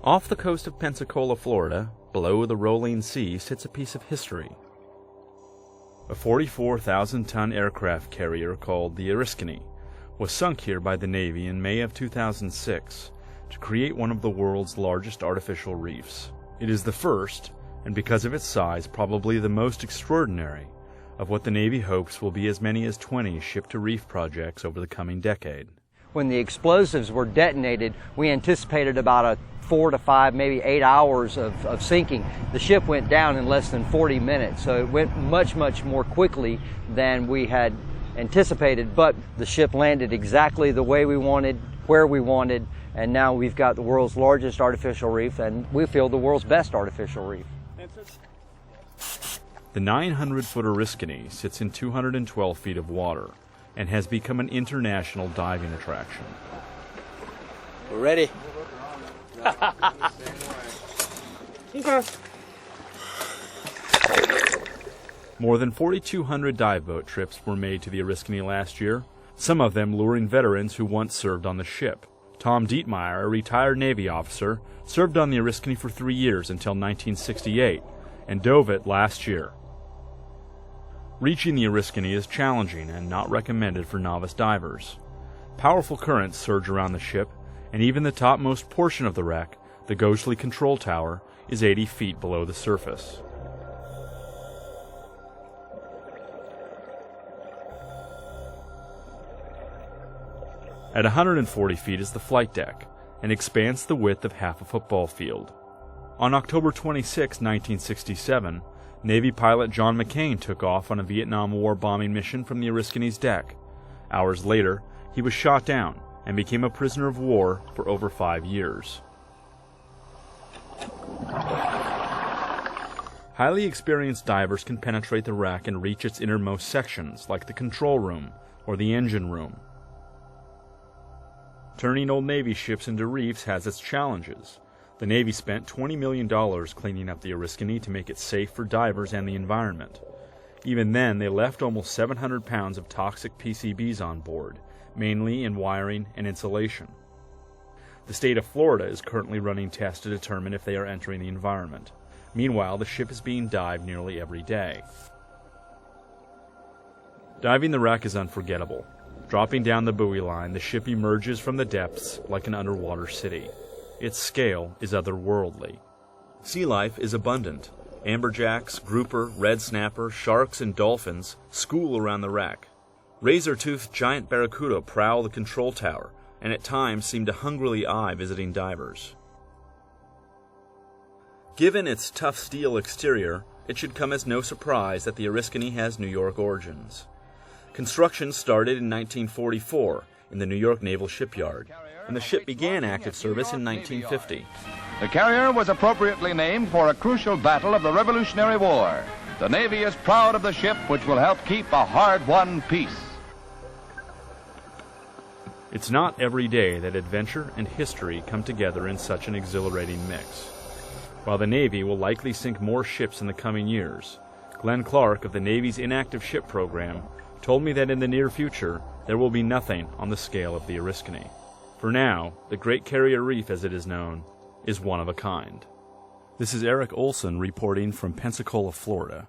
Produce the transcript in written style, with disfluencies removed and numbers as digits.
Off the coast of Pensacola, Florida, below the rolling sea, sits a piece of history. A 44,000-ton aircraft carrier called the Oriskany was sunk here by the Navy in May of 2006 to create one of the world's largest artificial reefs. It is the first, and because of its size, probably the most extraordinary, of what the Navy hopes will be as many as 20 ship-to-reef projects over the coming decade. When the explosives were detonated, we anticipated about a 4 to 5, maybe 8 hours of sinking. The ship went down in less than 40 minutes, so it went much more quickly than we had anticipated, but the ship landed exactly the way we wanted, where we wanted, and now we've got the world's largest artificial reef, and we feel the world's best artificial reef. The 900-foot Oriskany sits in 212 feet of water and has become an international diving attraction. We're ready. Okay. More than 4,200 dive boat trips were made to the Oriskany last year, some of them luring veterans who once served on the ship. Tom Dietmeyer, a retired Navy officer, served on the Oriskany for 3 years until 1968 and dove it last year. Reaching the Oriskany is challenging and not recommended for novice divers. Powerful currents surge around the ship, and even the topmost portion of the wreck, the ghostly control tower, is 80 feet below the surface. At 140 feet is the flight deck, and expands the width of half a football field. On October 26, 1967, Navy pilot John McCain took off on a Vietnam War bombing mission from the Oriskany's deck. Hours later, he was shot down and became a prisoner of war for over 5 years. Highly experienced divers can penetrate the wreck and reach its innermost sections, like the control room or the engine room. Turning old Navy ships into reefs has its challenges. The Navy spent $20 million cleaning up the Oriskany to make it safe for divers and the environment. Even then, they left almost 700 pounds of toxic PCBs on board, mainly in wiring and insulation. The state of Florida is currently running tests to determine if they are entering the environment. Meanwhile, the ship is being dived nearly every day. Diving the wreck is unforgettable. Dropping down the buoy line, the ship emerges from the depths like an underwater city. Its scale is otherworldly. Sea life is abundant. Amberjacks, grouper, red snapper, sharks, and dolphins school around the wreck. Razor-toothed giant barracuda prowl the control tower, and at times seem to hungrily eye visiting divers. Given its tough steel exterior, it should come as no surprise that the Oriskany has New York origins. Construction started in 1944 in the New York Naval Shipyard, and the ship began active service in 1950. The carrier was appropriately named for a crucial battle of the Revolutionary War. The Navy is proud of the ship, which will help keep a hard-won peace. It's not every day that adventure and history come together in such an exhilarating mix. While the Navy will likely sink more ships in the coming years, Glenn Clark of the Navy's Inactive Ship Program told me that in the near future there will be nothing on the scale of the Oriskany. For now, the Great Carrier Reef, as it is known, is one of a kind. This is Eric Olson reporting from Pensacola, Florida.